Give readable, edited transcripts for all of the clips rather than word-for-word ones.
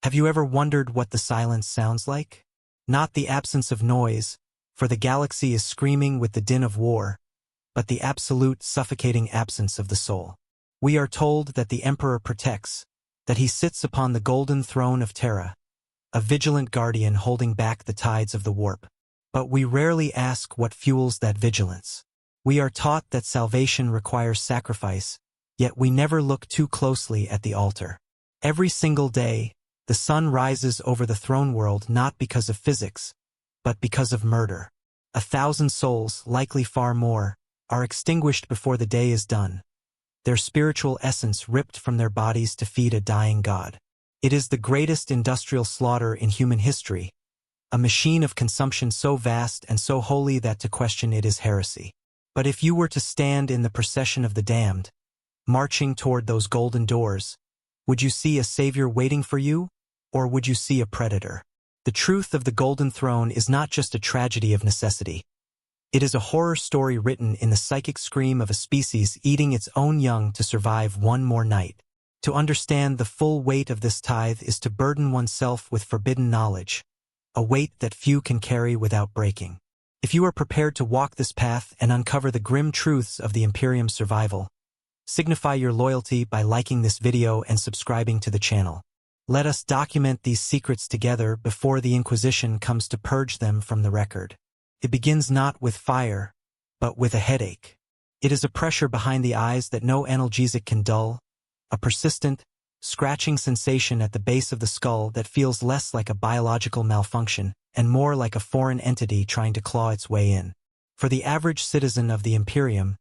Have you ever wondered what the silence sounds like? Not the absence of noise, for the galaxy is screaming with the din of war, but the absolute, suffocating absence of the soul. We are told that the Emperor protects, that he sits upon the Golden Throne of Terra, a vigilant guardian holding back the tides of the warp. But we rarely ask what fuels that vigilance. We are taught that salvation requires sacrifice, yet we never look too closely at the altar. Every single day, the sun rises over the Throneworld not because of physics, but because of murder. 1,000 souls, likely far more, are extinguished before the day is done, their spiritual essence ripped from their bodies to feed a dying god. It is the greatest industrial slaughter in human history, a machine of consumption so vast and so holy that to question it is heresy. But if you were to stand in the procession of the damned, marching toward those golden doors, would you see a savior waiting for you, or would you see a predator? The truth of the Golden Throne is not just a tragedy of necessity. It is a horror story written in the psychic scream of a species eating its own young to survive one more night. To understand the full weight of this tithe is to burden oneself with forbidden knowledge, a weight that few can carry without breaking. If you are prepared to walk this path and uncover the grim truths of the Imperium's survival, signify your loyalty by liking this video and subscribing to the channel. Let us document these secrets together before the Inquisition comes to purge them from the record. It begins not with fire, but with a headache. It is a pressure behind the eyes that no analgesic can dull, a persistent, scratching sensation at the base of the skull that feels less like a biological malfunction and more like a foreign entity trying to claw its way in. For the average citizen of the Imperium,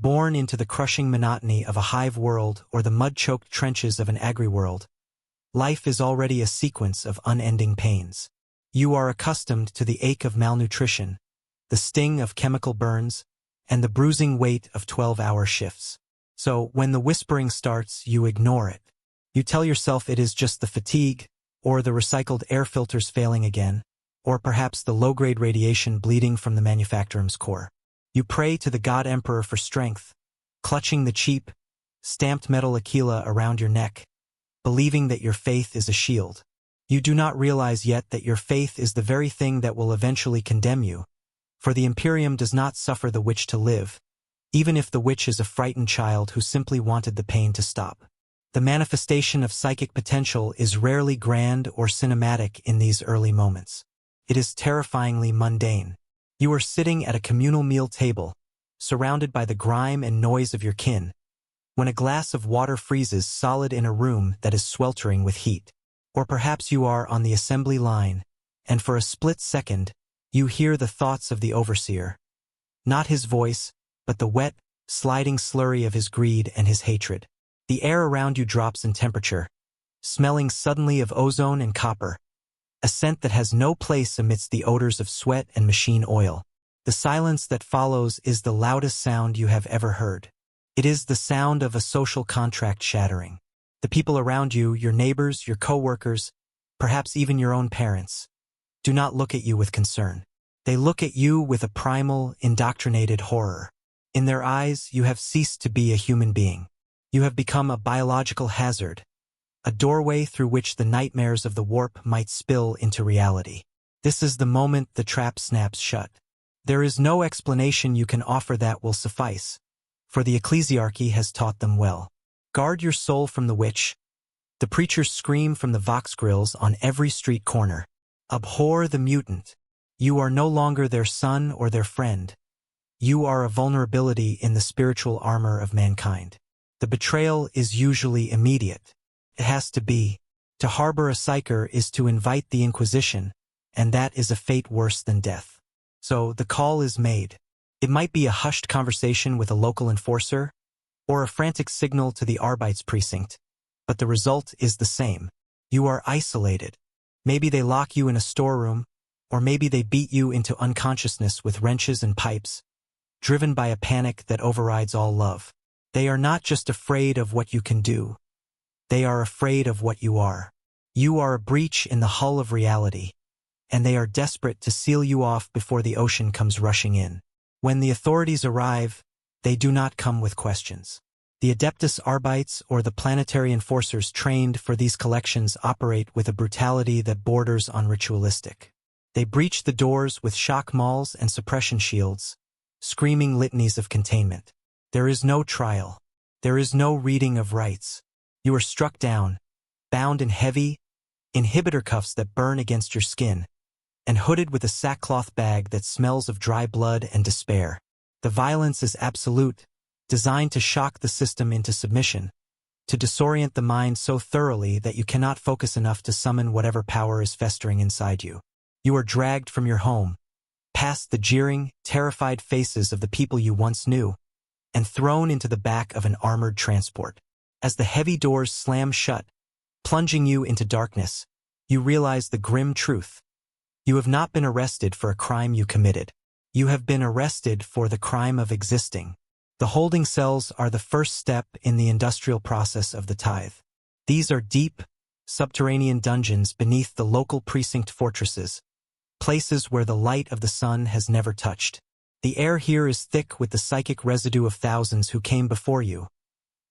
born into the crushing monotony of a hive world or the mud-choked trenches of an agri-world, life is already a sequence of unending pains. You are accustomed to the ache of malnutrition, the sting of chemical burns, and the bruising weight of 12-hour shifts. So, when the whispering starts, you ignore it. You tell yourself it is just the fatigue, or the recycled air filters failing again, or perhaps the low-grade radiation bleeding from the manufacturer's core. You pray to the God Emperor for strength, clutching the cheap, stamped metal Aquila around your neck, believing that your faith is a shield. You do not realize yet that your faith is the very thing that will eventually condemn you, for the Imperium does not suffer the witch to live, even if the witch is a frightened child who simply wanted the pain to stop. The manifestation of psychic potential is rarely grand or cinematic in these early moments. It is terrifyingly mundane. You are sitting at a communal meal table, surrounded by the grime and noise of your kin, when a glass of water freezes solid in a room that is sweltering with heat. Or perhaps you are on the assembly line, and for a split second, you hear the thoughts of the overseer. Not his voice, but the wet, sliding slurry of his greed and his hatred. The air around you drops in temperature, smelling suddenly of ozone and copper, a scent that has no place amidst the odors of sweat and machine oil. The silence that follows is the loudest sound you have ever heard. It is the sound of a social contract shattering. The people around you, your neighbors, your co-workers, perhaps even your own parents, do not look at you with concern. They look at you with a primal, indoctrinated horror. In their eyes, you have ceased to be a human being. You have become a biological hazard, a doorway through which the nightmares of the warp might spill into reality. This is the moment the trap snaps shut. There is no explanation you can offer that will suffice, for the ecclesiarchy has taught them well. Guard your soul from the witch. The preachers scream from the vox grills on every street corner. Abhor the mutant. You are no longer their son or their friend. You are a vulnerability in the spiritual armor of mankind. The betrayal is usually immediate. It has to be. To harbor a psyker is to invite the Inquisition, and that is a fate worse than death. So the call is made. It might be a hushed conversation with a local enforcer, or a frantic signal to the Arbeits precinct, but the result is the same. You are isolated. Maybe they lock you in a storeroom, or maybe they beat you into unconsciousness with wrenches and pipes, driven by a panic that overrides all love. They are not just afraid of what you can do. They are afraid of what you are. You are a breach in the hull of reality, and they are desperate to seal you off before the ocean comes rushing in. When the authorities arrive, they do not come with questions. The Adeptus Arbites or the planetary enforcers trained for these collections operate with a brutality that borders on ritualistic. They breach the doors with shock mauls and suppression shields, screaming litanies of containment. There is no trial. There is no reading of rights. You are struck down, bound in heavy inhibitor cuffs that burn against your skin, and hooded with a sackcloth bag that smells of dry blood and despair. The violence is absolute, designed to shock the system into submission, to disorient the mind so thoroughly that you cannot focus enough to summon whatever power is festering inside you. You are dragged from your home, past the jeering, terrified faces of the people you once knew, and thrown into the back of an armored transport. As the heavy doors slam shut, plunging you into darkness, you realize the grim truth. You have not been arrested for a crime you committed. You have been arrested for the crime of existing. The holding cells are the first step in the industrial process of the tithe. These are deep, subterranean dungeons beneath the local precinct fortresses, places where the light of the sun has never touched. The air here is thick with the psychic residue of thousands who came before you,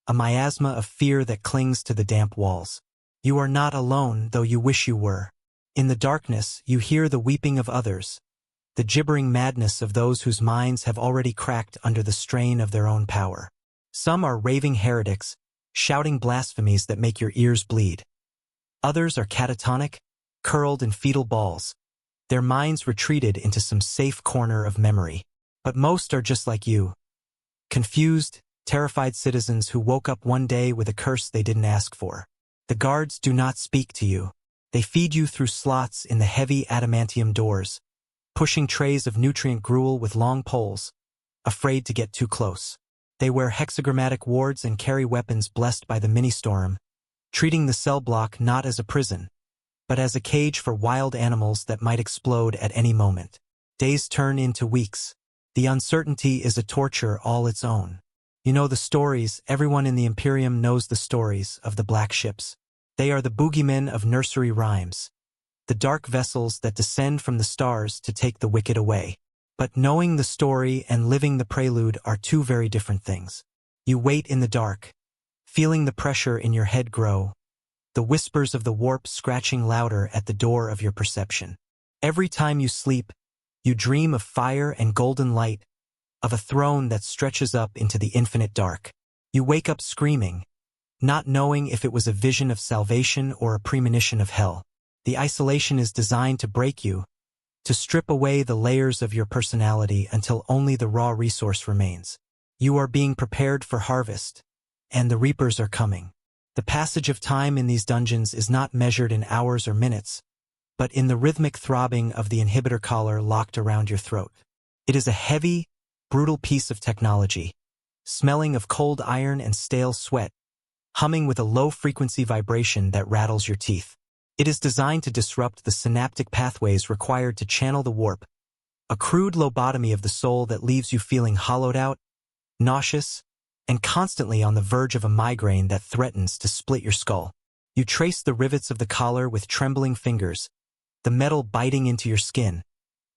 a miasma of fear that clings to the damp walls. You are not alone, though you wish you were. In the darkness, you hear the weeping of others, the gibbering madness of those whose minds have already cracked under the strain of their own power. Some are raving heretics, shouting blasphemies that make your ears bleed. Others are catatonic, curled in fetal balls, their minds retreated into some safe corner of memory. But most are just like you, confused, terrified citizens who woke up one day with a curse they didn't ask for. The guards do not speak to you. They feed you through slots in the heavy adamantium doors, pushing trays of nutrient gruel with long poles, afraid to get too close. They wear hexagrammatic wards and carry weapons blessed by the mini-storm, treating the cell block not as a prison, but as a cage for wild animals that might explode at any moment. Days turn into weeks. The uncertainty is a torture all its own. You know the stories, everyone in the Imperium knows the stories of the black ships. They are the boogeymen of nursery rhymes, the dark vessels that descend from the stars to take the wicked away. But knowing the story and living the prelude are two very different things. You wait in the dark, feeling the pressure in your head grow, the whispers of the warp scratching louder at the door of your perception. Every time you sleep, you dream of fire and golden light, of a throne that stretches up into the infinite dark. You wake up screaming, not knowing if it was a vision of salvation or a premonition of hell. The isolation is designed to break you, to strip away the layers of your personality until only the raw resource remains. You are being prepared for harvest, and the reapers are coming. The passage of time in these dungeons is not measured in hours or minutes, but in the rhythmic throbbing of the inhibitor collar locked around your throat. It is a heavy, brutal piece of technology, smelling of cold iron and stale sweat, humming with a low-frequency vibration that rattles your teeth. It is designed to disrupt the synaptic pathways required to channel the warp, a crude lobotomy of the soul that leaves you feeling hollowed out, nauseous, and constantly on the verge of a migraine that threatens to split your skull. You trace the rivets of the collar with trembling fingers, the metal biting into your skin,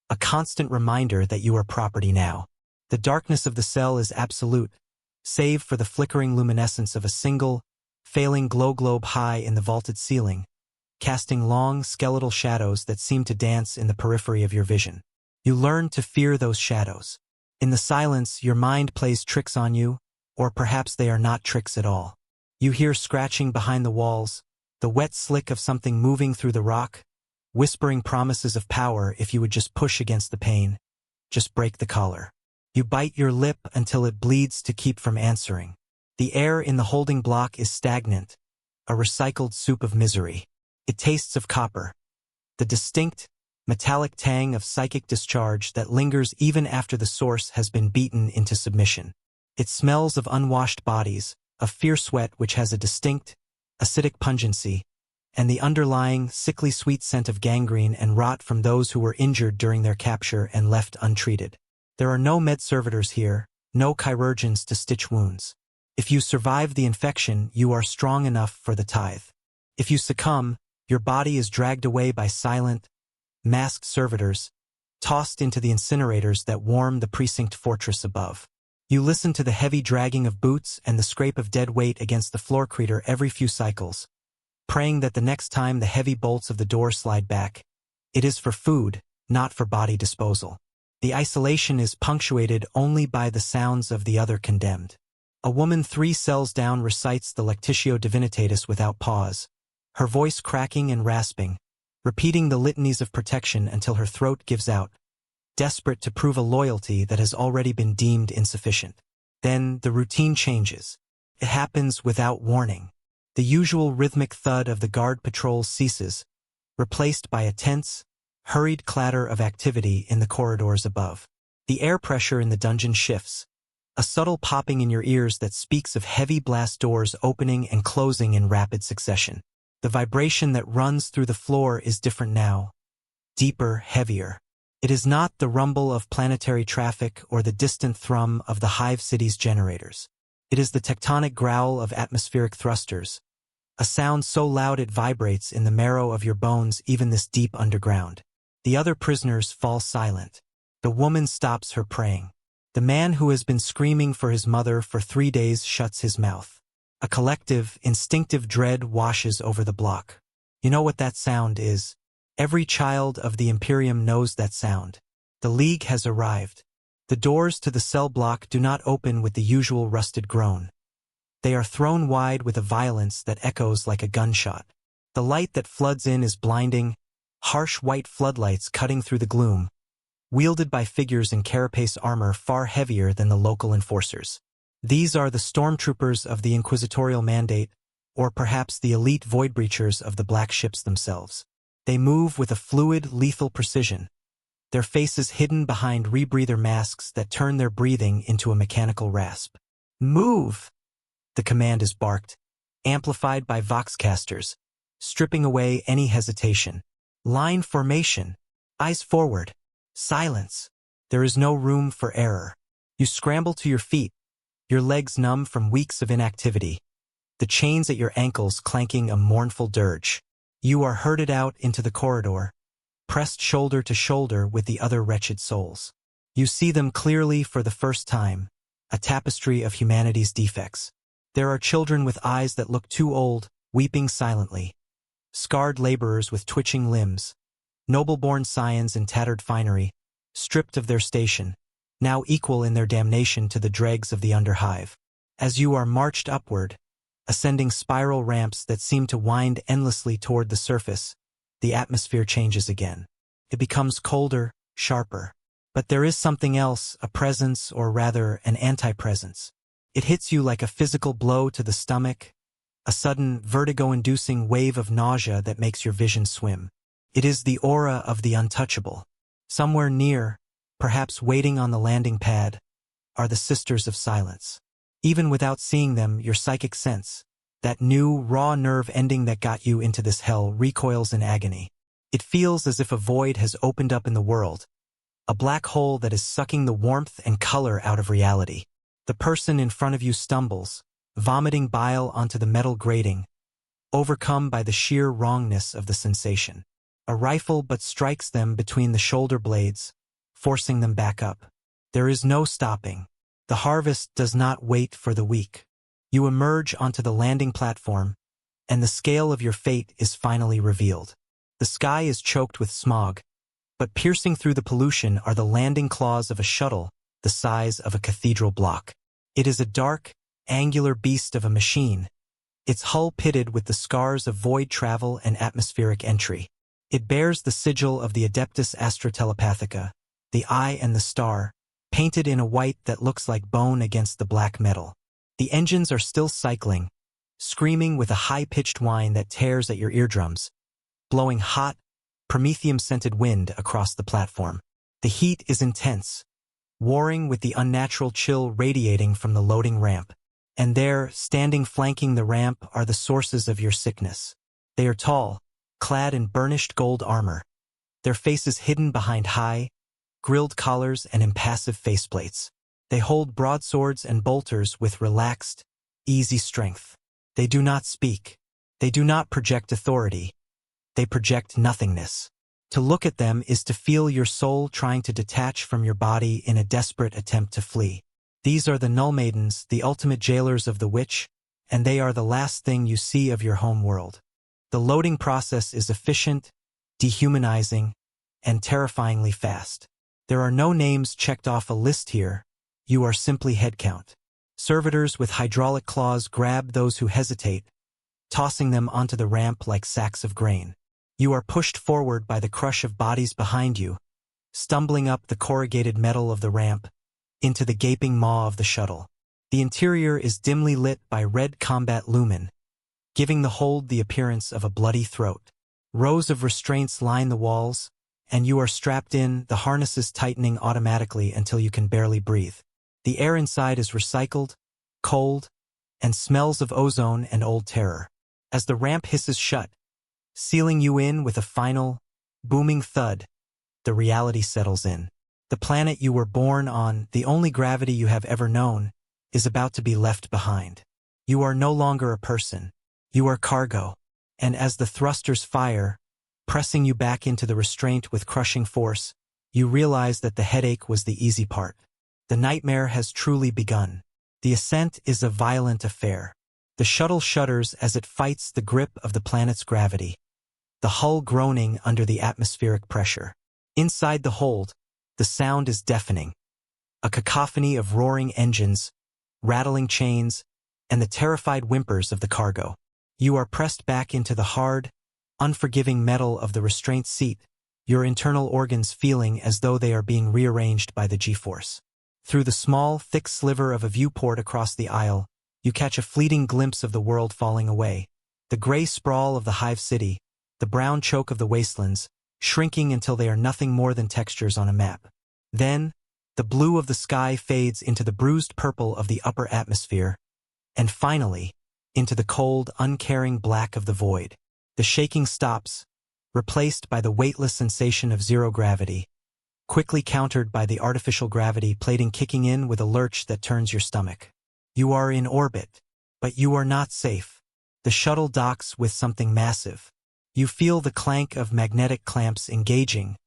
a constant reminder that you are property now. The darkness of the cell is absolute, save for the flickering luminescence of a single, failing glow globe high in the vaulted ceiling, casting long, skeletal shadows that seem to dance in the periphery of your vision. You learn to fear those shadows. In the silence, your mind plays tricks on you, or perhaps they are not tricks at all. You hear scratching behind the walls, the wet slick of something moving through the rock, whispering promises of power if you would just push against the pain, just break the collar. You bite your lip until it bleeds to keep from answering. The air in the holding block is stagnant, a recycled soup of misery. It tastes of copper, the distinct, metallic tang of psychic discharge that lingers even after the source has been beaten into submission. It smells of unwashed bodies, of fierce sweat which has a distinct, acidic pungency, and the underlying, sickly sweet scent of gangrene and rot from those who were injured during their capture and left untreated. There are no med-servitors here, no chirurgeons to stitch wounds. If you survive the infection, you are strong enough for the tithe. If you succumb, your body is dragged away by silent, masked servitors, tossed into the incinerators that warm the precinct fortress above. You listen to the heavy dragging of boots and the scrape of dead weight against the floor creator every few cycles, praying that the next time the heavy bolts of the door slide back, it is for food, not for body disposal. The isolation is punctuated only by the sounds of the other condemned. A woman 3 cells down recites the Lectitio Divinitatis without pause, her voice cracking and rasping, repeating the litanies of protection until her throat gives out, desperate to prove a loyalty that has already been deemed insufficient. Then the routine changes. It happens without warning. The usual rhythmic thud of the guard patrols ceases, replaced by a tense, hurried clatter of activity in the corridors above. The air pressure in the dungeon shifts, a subtle popping in your ears that speaks of heavy blast doors opening and closing in rapid succession. The vibration that runs through the floor is different now, deeper, heavier. It is not the rumble of planetary traffic or the distant thrum of the Hive City's generators. It is the tectonic growl of atmospheric thrusters, a sound so loud it vibrates in the marrow of your bones even this deep underground. The other prisoners fall silent. The woman stops her praying. The man who has been screaming for his mother for 3 days shuts his mouth. A collective, instinctive dread washes over the block. You know what that sound is? Every child of the Imperium knows that sound. The League has arrived. The doors to the cell block do not open with the usual rusted groan. They are thrown wide with a violence that echoes like a gunshot. The light that floods in is blinding, harsh white floodlights cutting through the gloom, wielded by figures in carapace armor far heavier than the local enforcers. These are the stormtroopers of the Inquisitorial Mandate, or perhaps the elite voidbreachers of the black ships themselves. They move with a fluid, lethal precision, their faces hidden behind rebreather masks that turn their breathing into a mechanical rasp. Move! The command is barked, amplified by voxcasters, stripping away any hesitation. Line formation. Eyes forward. Silence. There is no room for error. You scramble to your feet, your legs numb from weeks of inactivity, the chains at your ankles clanking a mournful dirge. You are herded out into the corridor, pressed shoulder to shoulder with the other wretched souls. You see them clearly for the first time, a tapestry of humanity's defects. There are children with eyes that look too old, weeping silently. Scarred laborers with twitching limbs, noble-born scions in tattered finery, stripped of their station, now equal in their damnation to the dregs of the underhive. As you are marched upward, ascending spiral ramps that seem to wind endlessly toward the surface, the atmosphere changes again. It becomes colder, sharper. But there is something else, a presence, or rather an anti-presence. It hits you like a physical blow to the stomach, a sudden, vertigo-inducing wave of nausea that makes your vision swim. It is the aura of the untouchable. Somewhere near, perhaps waiting on the landing pad, are the Sisters of Silence. Even without seeing them, your psychic sense, that new, raw nerve ending that got you into this hell, recoils in agony. It feels as if a void has opened up in the world, a black hole that is sucking the warmth and color out of reality. The person in front of you stumbles, vomiting bile onto the metal grating, overcome by the sheer wrongness of the sensation. A rifle but strikes them between the shoulder blades, forcing them back up. There is no stopping. The harvest does not wait for the weak. You emerge onto the landing platform, and the scale of your fate is finally revealed. The sky is choked with smog, but piercing through the pollution are the landing claws of a shuttle the size of a cathedral block. It is a dark, angular beast of a machine, its hull pitted with the scars of void travel and atmospheric entry. It bears the sigil of the Adeptus Astra Telepathica, the eye and the star, painted in a white that looks like bone against the black metal. The engines are still cycling, screaming with a high-pitched whine that tears at your eardrums, blowing hot, promethium-scented wind across the platform. The heat is intense, warring with the unnatural chill radiating from the loading ramp. And there, standing flanking the ramp, are the sources of your sickness. They are tall, clad in burnished gold armor, their faces hidden behind high, grilled collars and impassive faceplates. They hold broadswords and bolters with relaxed, easy strength. They do not speak. They do not project authority. They project nothingness. To look at them is to feel your soul trying to detach from your body in a desperate attempt to flee. These are the Null Maidens, the ultimate jailers of the witch, and they are the last thing you see of your home world. The loading process is efficient, dehumanizing, and terrifyingly fast. There are no names checked off a list here, you are simply headcount. Servitors with hydraulic claws grab those who hesitate, tossing them onto the ramp like sacks of grain. You are pushed forward by the crush of bodies behind you, stumbling up the corrugated metal of the ramp, into the gaping maw of the shuttle. The interior is dimly lit by red combat lumen, giving the hold the appearance of a bloody throat. Rows of restraints line the walls, and you are strapped in, the harnesses tightening automatically until you can barely breathe. The air inside is recycled, cold, and smells of ozone and old terror. As the ramp hisses shut, sealing you in with a final, booming thud, the reality settles in. The planet you were born on, the only gravity you have ever known, is about to be left behind. You are no longer a person. You are cargo. And as the thrusters fire, pressing you back into the restraint with crushing force, you realize that the headache was the easy part. The nightmare has truly begun. The ascent is a violent affair. The shuttle shudders as it fights the grip of the planet's gravity, the hull groaning under the atmospheric pressure. Inside the hold, the sound is deafening. A cacophony of roaring engines, rattling chains, and the terrified whimpers of the cargo. You are pressed back into the hard, unforgiving metal of the restraint seat, your internal organs feeling as though they are being rearranged by the G-force. Through the small, thick sliver of a viewport across the aisle, you catch a fleeting glimpse of the world falling away. The gray sprawl of the hive city, the brown choke of the wastelands, shrinking until they are nothing more than textures on a map. Then, the blue of the sky fades into the bruised purple of the upper atmosphere, and finally, into the cold, uncaring black of the void. The shaking stops, replaced by the weightless sensation of zero gravity, quickly countered by the artificial gravity plating kicking in with a lurch that turns your stomach. You are in orbit, but you are not safe. The shuttle docks with something massive. You feel the clank of magnetic clamps engaging,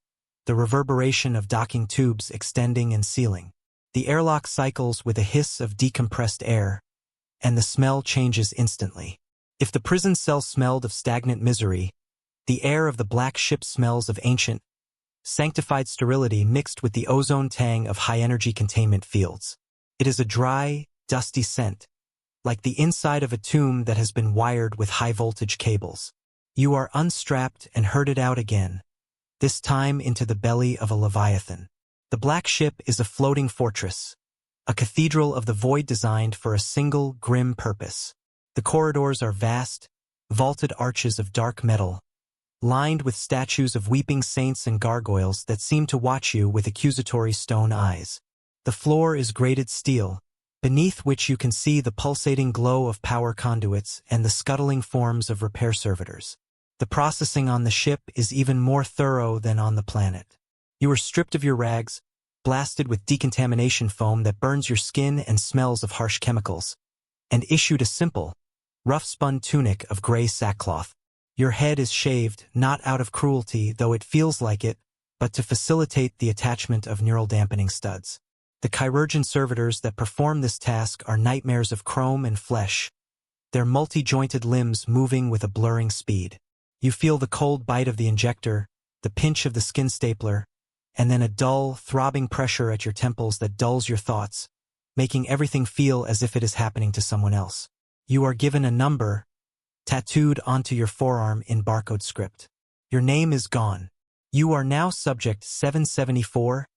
the reverberation of docking tubes extending and sealing. The airlock cycles with a hiss of decompressed air, and the smell changes instantly. If the prison cell smelled of stagnant misery, the air of the black ship smells of ancient, sanctified sterility mixed with the ozone tang of high-energy containment fields. It is a dry, dusty scent, like the inside of a tomb that has been wired with high-voltage cables. You are unstrapped and herded out again, this time into the belly of a leviathan. The black ship is a floating fortress, a cathedral of the void designed for a single, grim purpose. The corridors are vast, vaulted arches of dark metal, lined with statues of weeping saints and gargoyles that seem to watch you with accusatory stone eyes. The floor is grated steel, beneath which you can see the pulsating glow of power conduits and the scuttling forms of repair servitors. The processing on the ship is even more thorough than on the planet. You are stripped of your rags, blasted with decontamination foam that burns your skin and smells of harsh chemicals, and issued a simple, rough-spun tunic of gray sackcloth. Your head is shaved, not out of cruelty, though it feels like it, but to facilitate the attachment of neural dampening studs. The chirurgeon servitors that perform this task are nightmares of chrome and flesh, their multi-jointed limbs moving with a blurring speed. You feel the cold bite of the injector, the pinch of the skin stapler, and then a dull, throbbing pressure at your temples that dulls your thoughts, making everything feel as if it is happening to someone else. You are given a number, tattooed onto your forearm in barcode script. Your name is gone. You are now Subject 774,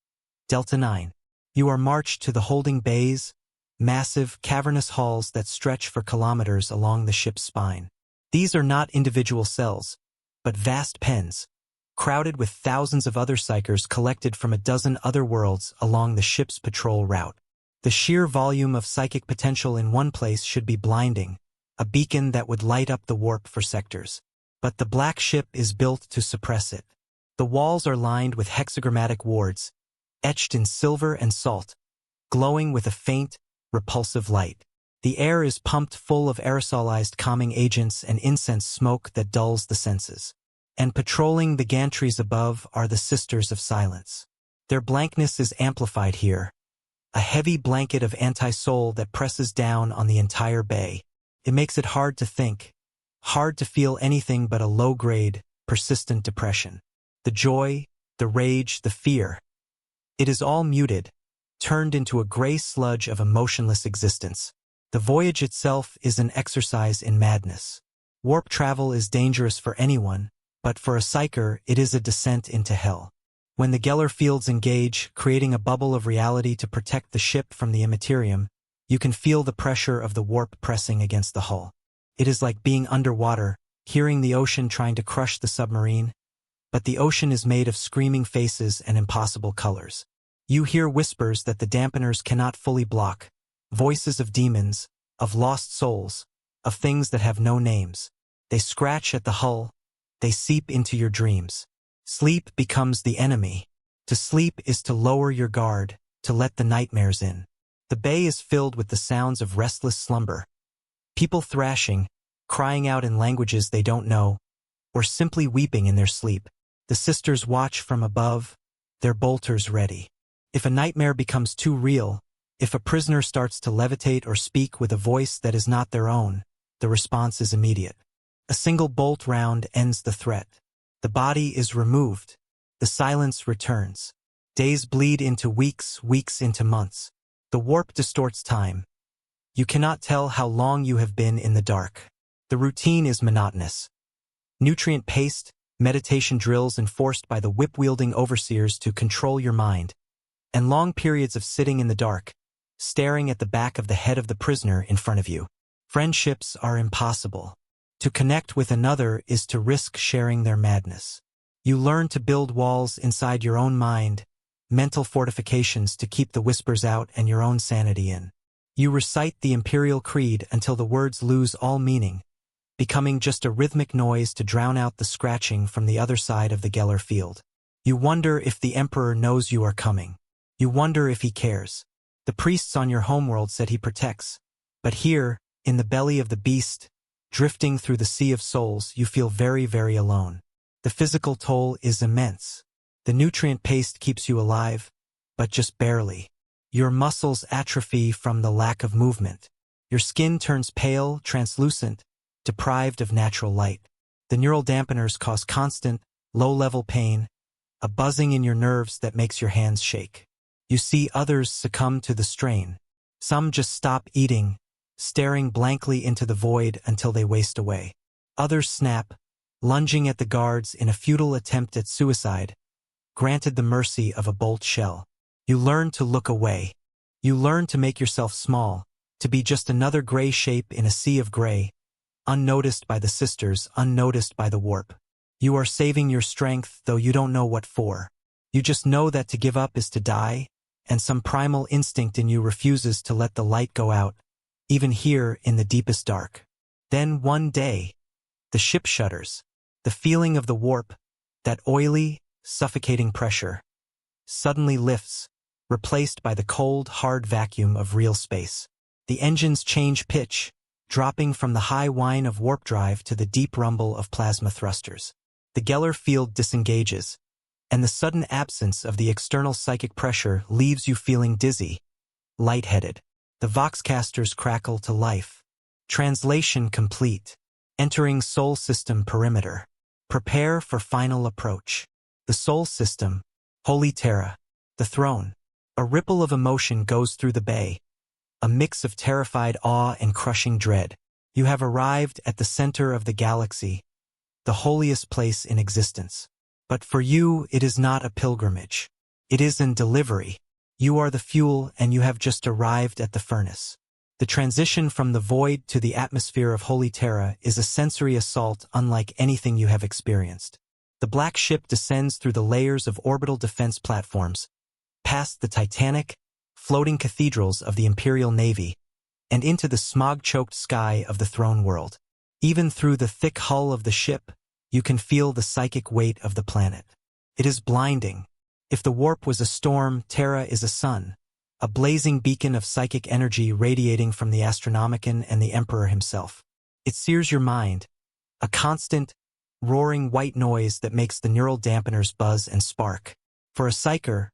Delta 9. You are marched to the holding bays, massive, cavernous halls that stretch for kilometers along the ship's spine. These are not individual cells, but vast pens, crowded with thousands of other psychers collected from a dozen other worlds along the ship's patrol route. The sheer volume of psychic potential in one place should be blinding, a beacon that would light up the warp for sectors. But the black ship is built to suppress it. The walls are lined with hexagrammatic wards, etched in silver and salt, glowing with a faint, repulsive light. The air is pumped full of aerosolized calming agents and incense smoke that dulls the senses. And patrolling the gantries above are the Sisters of Silence. Their blankness is amplified here, a heavy blanket of anti-soul that presses down on the entire bay. It makes it hard to think, hard to feel anything but a low-grade, persistent depression. The joy, the rage, the fear. It is all muted, turned into a gray sludge of emotionless existence. The voyage itself is an exercise in madness. Warp travel is dangerous for anyone, but for a psyker it is a descent into hell. When the Geller fields engage, creating a bubble of reality to protect the ship from the immaterium, you can feel the pressure of the warp pressing against the hull. It is like being underwater, hearing the ocean trying to crush the submarine, but the ocean is made of screaming faces and impossible colors. You hear whispers that the dampeners cannot fully block, voices of demons, of lost souls, of things that have no names. They scratch at the hull, they seep into your dreams. Sleep becomes the enemy. To sleep is to lower your guard, to let the nightmares in. The bay is filled with the sounds of restless slumber. People thrashing, crying out in languages they don't know, or simply weeping in their sleep. The sisters watch from above, their bolters ready. If a nightmare becomes too real, if a prisoner starts to levitate or speak with a voice that is not their own, the response is immediate. A single bolt round ends the threat. The body is removed. The silence returns. Days bleed into weeks, weeks into months. The warp distorts time. You cannot tell how long you have been in the dark. The routine is monotonous. Nutrient paste, meditation drills enforced by the whip-wielding overseers to control your mind, and long periods of sitting in the dark, staring at the back of the head of the prisoner in front of you. Friendships are impossible. To connect with another is to risk sharing their madness. You learn to build walls inside your own mind, mental fortifications to keep the whispers out and your own sanity in. You recite the Imperial Creed until the words lose all meaning, becoming just a rhythmic noise to drown out the scratching from the other side of the Geller field. You wonder if the Emperor knows you are coming. You wonder if he cares. The priests on your homeworld said he protects. But here, in the belly of the beast, drifting through the sea of souls, you feel very, very alone. The physical toll is immense. The nutrient paste keeps you alive, but just barely. Your muscles atrophy from the lack of movement. Your skin turns pale, translucent, deprived of natural light. The neural dampeners cause constant, low-level pain, a buzzing in your nerves that makes your hands shake. You see others succumb to the strain. Some just stop eating, staring blankly into the void until they waste away. Others snap, lunging at the guards in a futile attempt at suicide, granted the mercy of a bolt shell. You learn to look away. You learn to make yourself small, to be just another gray shape in a sea of gray, unnoticed by the sisters, unnoticed by the warp. You are saving your strength, though you don't know what for. You just know that to give up is to die, and some primal instinct in you refuses to let the light go out, even here in the deepest dark. Then one day, the ship shudders. The feeling of the warp, that oily, suffocating pressure, suddenly lifts, replaced by the cold, hard vacuum of real space. The engines change pitch, dropping from the high whine of warp drive to the deep rumble of plasma thrusters. The Geller field disengages, and the sudden absence of the external psychic pressure leaves you feeling dizzy, lightheaded. The voxcasters crackle to life. Translation complete. Entering Soul System perimeter. Prepare for final approach. The Soul System, Holy Terra, the throne. A ripple of emotion goes through the bay, a mix of terrified awe and crushing dread. You have arrived at the center of the galaxy, the holiest place in existence. But for you, it is not a pilgrimage. It is an delivery. You are the fuel, and you have just arrived at the furnace. The transition from the void to the atmosphere of Holy Terra is a sensory assault unlike anything you have experienced. The black ship descends through the layers of orbital defense platforms, past the titanic, floating cathedrals of the Imperial Navy, and into the smog-choked sky of the Throneworld. Even through the thick hull of the ship, you can feel the psychic weight of the planet. It is blinding. If the warp was a storm, Terra is a sun, a blazing beacon of psychic energy radiating from the Astronomicon and the Emperor himself. It sears your mind, a constant, roaring white noise that makes the neural dampeners buzz and spark. For a psyker,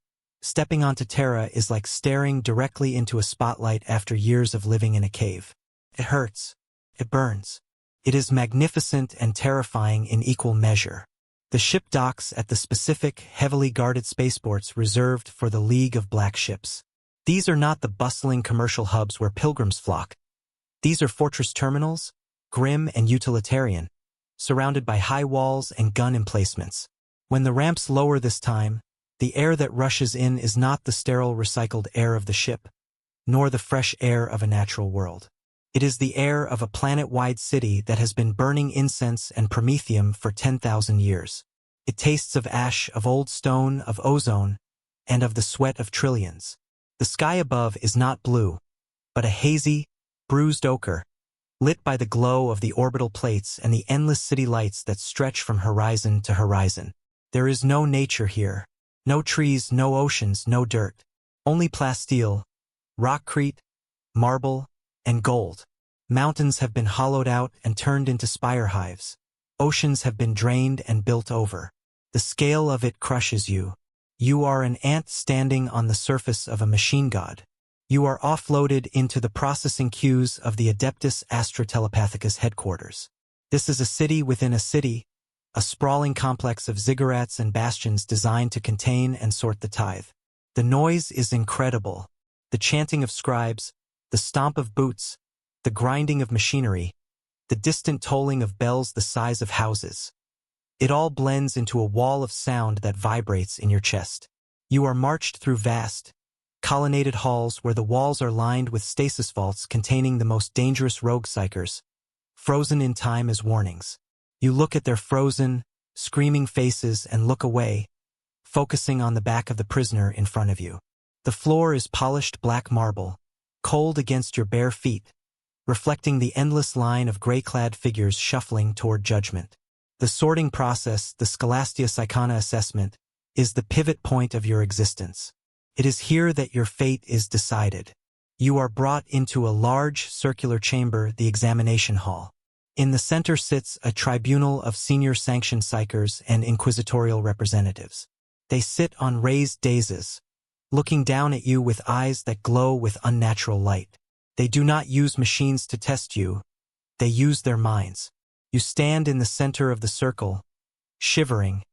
Stepping onto Terra is like staring directly into a spotlight after years of living in a cave. It hurts. It burns. It is magnificent and terrifying in equal measure. The ship docks at the specific, heavily guarded spaceports reserved for the League of Black Ships. These are not the bustling commercial hubs where pilgrims flock. These are fortress terminals, grim and utilitarian, surrounded by high walls and gun emplacements. When the ramps lower this time, the air that rushes in is not the sterile recycled air of the ship, nor the fresh air of a natural world. It is the air of a planet-wide city that has been burning incense and promethium for 10,000 years. It tastes of ash, of old stone, of ozone, and of the sweat of trillions. The sky above is not blue, but a hazy, bruised ochre, lit by the glow of the orbital plates and the endless city lights that stretch from horizon to horizon. There is no nature here. No trees, no oceans, no dirt. Only plasteel, rockcrete, marble, and gold. Mountains have been hollowed out and turned into spire hives. Oceans have been drained and built over. The scale of it crushes you. You are an ant standing on the surface of a machine god. You are offloaded into the processing queues of the Adeptus Astra Telepathicus headquarters. This is a city within a city, a sprawling complex of ziggurats and bastions designed to contain and sort the tithe. The noise is incredible. The chanting of scribes, the stomp of boots, the grinding of machinery, the distant tolling of bells the size of houses. It all blends into a wall of sound that vibrates in your chest. You are marched through vast, colonnaded halls where the walls are lined with stasis vaults containing the most dangerous rogue psychers, frozen in time as warnings. You look at their frozen, screaming faces and look away, focusing on the back of the prisoner in front of you. The floor is polished black marble, cold against your bare feet, reflecting the endless line of gray-clad figures shuffling toward judgment. The sorting process, the Scholastia Psychana assessment, is the pivot point of your existence. It is here that your fate is decided. You are brought into a large, circular chamber, the examination hall. In the center sits a tribunal of senior-sanctioned psychers and inquisitorial representatives. They sit on raised daises, looking down at you with eyes that glow with unnatural light. They do not use machines to test you. They use their minds. You stand in the center of the circle, shivering,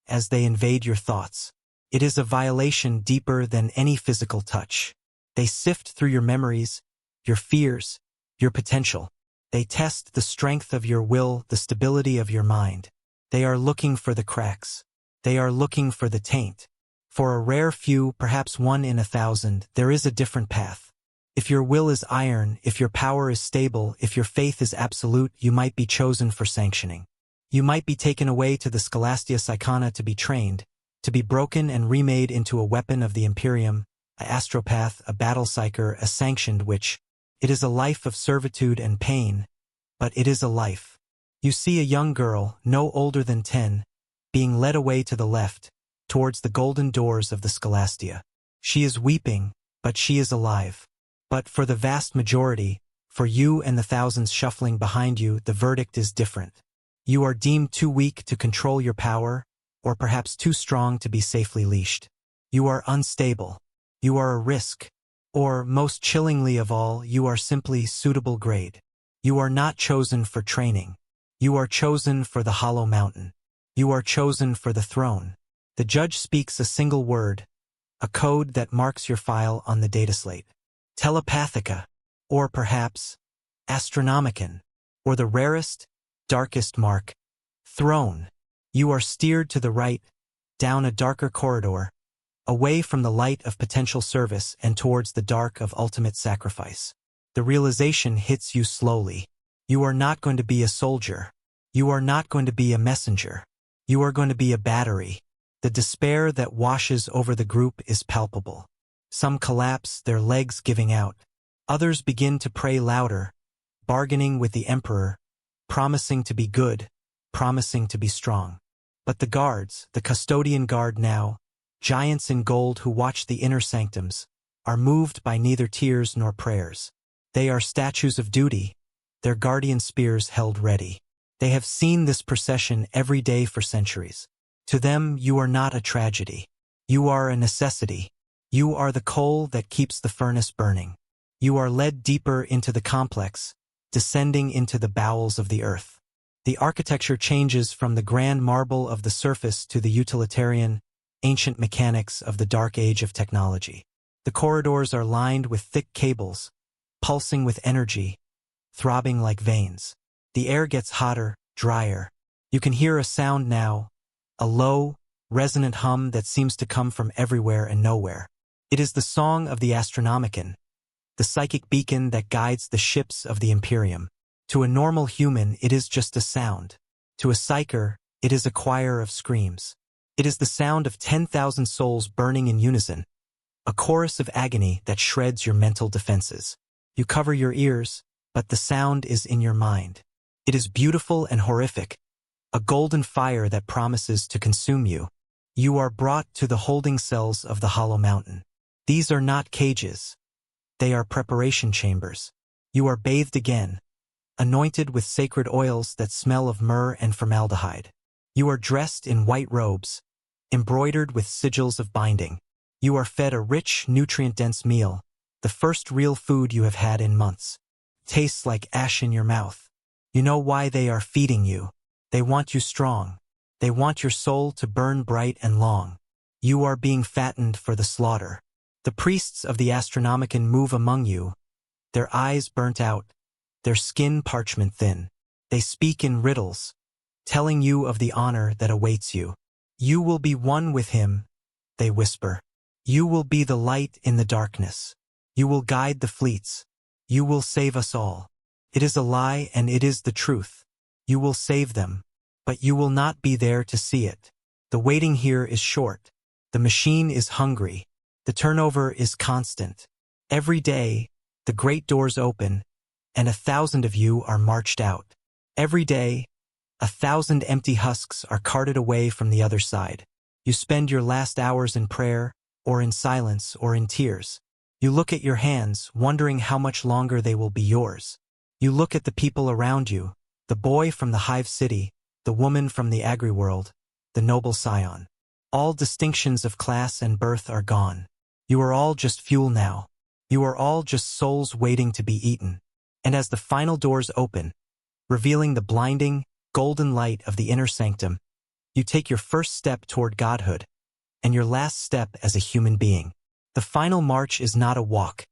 as they invade your thoughts. It is a violation deeper than any physical touch. They sift through your memories, your fears, your potential. They test the strength of your will, the stability of your mind. They are looking for the cracks. They are looking for the taint. For a rare few, perhaps 1 in 1,000, there is a different path. If your will is iron, if your power is stable, if your faith is absolute, you might be chosen for sanctioning. You might be taken away to the Scholastia Psychana to be trained, to be broken and remade into a weapon of the Imperium, a astropath, a battle psycher, a sanctioned witch. It is a life of servitude and pain, but it is a life. You see a young girl, no older than 10, being led away to the left, towards the golden doors of the Scholastia. She is weeping, but she is alive. But for the vast majority, for you and the thousands shuffling behind you, the verdict is different. You are deemed too weak to control your power, or perhaps too strong to be safely leashed. You are unstable. You are a risk. Or, most chillingly of all, you are simply suitable grade. You are not chosen for training. You are chosen for the hollow mountain. You are chosen for the throne. The judge speaks a single word, a code that marks your file on the data slate. Telepathica, or perhaps Astronomicon, or the rarest, darkest mark, Throne. You are steered to the right, down a darker corridor, away from the light of potential service and towards the dark of ultimate sacrifice. The realization hits you slowly. You are not going to be a soldier. You are not going to be a messenger. You are going to be a battery. The despair that washes over the group is palpable. Some collapse, their legs giving out. Others begin to pray louder, bargaining with the Emperor, promising to be good, promising to be strong. But the guards, the custodian guard now, giants in gold who watch the inner sanctums, are moved by neither tears nor prayers. They are statues of duty, their guardian spears held ready. They have seen this procession every day for centuries. To them, you are not a tragedy. You are a necessity. You are the coal that keeps the furnace burning. You are led deeper into the complex, descending into the bowels of the earth. The architecture changes from the grand marble of the surface to the utilitarian, ancient mechanics of the dark age of technology. The corridors are lined with thick cables, pulsing with energy, throbbing like veins. The air gets hotter, drier. You can hear a sound now, a low, resonant hum that seems to come from everywhere and nowhere. It is the song of the Astronomicon, the psychic beacon that guides the ships of the Imperium. To a normal human, it is just a sound. To a psyker, it is a choir of screams. It is the sound of 10,000 souls burning in unison, a chorus of agony that shreds your mental defenses. You cover your ears, but the sound is in your mind. It is beautiful and horrific, a golden fire that promises to consume you. You are brought to the holding cells of the hollow mountain. These are not cages. They are preparation chambers. You are bathed again, anointed with sacred oils that smell of myrrh and formaldehyde. You are dressed in white robes, embroidered with sigils of binding. You are fed a rich, nutrient-dense meal, the first real food you have had in months. Tastes like ash in your mouth. You know why they are feeding you. They want you strong. They want your soul to burn bright and long. You are being fattened for the slaughter. The priests of the Astronomicon move among you, their eyes burnt out, their skin parchment thin. They speak in riddles, telling you of the honor that awaits you. You will be one with him, they whisper. You will be the light in the darkness. You will guide the fleets. You will save us all. It is a lie and it is the truth. You will save them, but you will not be there to see it. The waiting here is short. The machine is hungry. The turnover is constant. Every day, the great doors open, and 1,000 of you are marched out. Every day, 1,000 empty husks are carted away from the other side. You spend your last hours in prayer, or in silence, or in tears. You look at your hands, wondering how much longer they will be yours. You look at the people around you, the boy from the hive city, the woman from the agri-world, the noble scion. All distinctions of class and birth are gone. You are all just fuel now. You are all just souls waiting to be eaten. And as the final doors open, revealing the blinding, golden light of the inner sanctum, you take your first step toward godhood, and your last step as a human being. The final march is not a walk.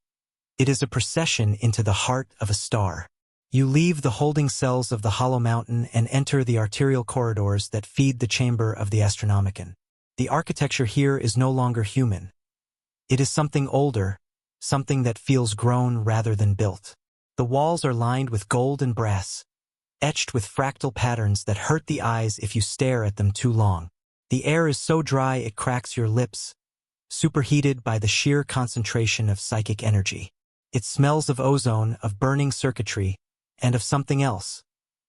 It is a procession into the heart of a star. You leave the holding cells of the hollow mountain and enter the arterial corridors that feed the chamber of the Astronomicon. The architecture here is no longer human. It is something older, something that feels grown rather than built. The walls are lined with gold and brass, etched with fractal patterns that hurt the eyes if you stare at them too long. The air is so dry it cracks your lips, superheated by the sheer concentration of psychic energy. It smells of ozone, of burning circuitry, and of something else,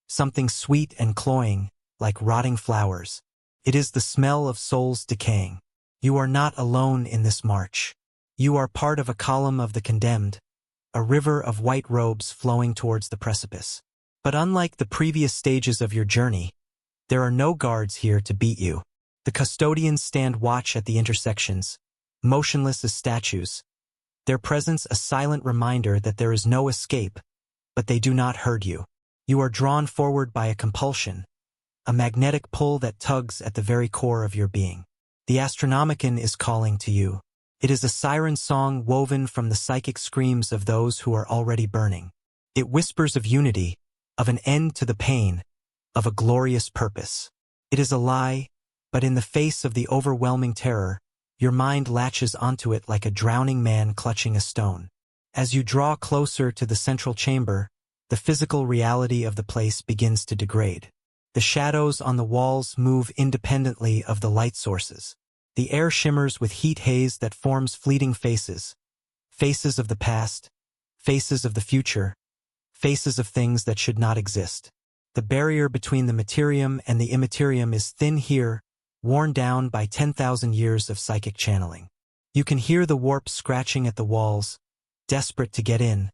something sweet and cloying, like rotting flowers. It is the smell of souls decaying. You are not alone in this march. You are part of a column of the condemned, a river of white robes flowing towards the precipice. But unlike the previous stages of your journey, there are no guards here to beat you. The custodians stand watch at the intersections, motionless as statues, their presence a silent reminder that there is no escape, but they do not hurt you. You are drawn forward by a compulsion, a magnetic pull that tugs at the very core of your being. The Astronomicon is calling to you. It is a siren song woven from the psychic screams of those who are already burning. It whispers of unity, of an end to the pain, of a glorious purpose. It is a lie, but in the face of the overwhelming terror, your mind latches onto it like a drowning man clutching a stone. As you draw closer to the central chamber, the physical reality of the place begins to degrade. The shadows on the walls move independently of the light sources. The air shimmers with heat haze that forms fleeting faces. Faces of the past, faces of the future, faces of things that should not exist. The barrier between the materium and the immaterium is thin here, worn down by 10,000 years of psychic channeling. You can hear the warp scratching at the walls, desperate to get in,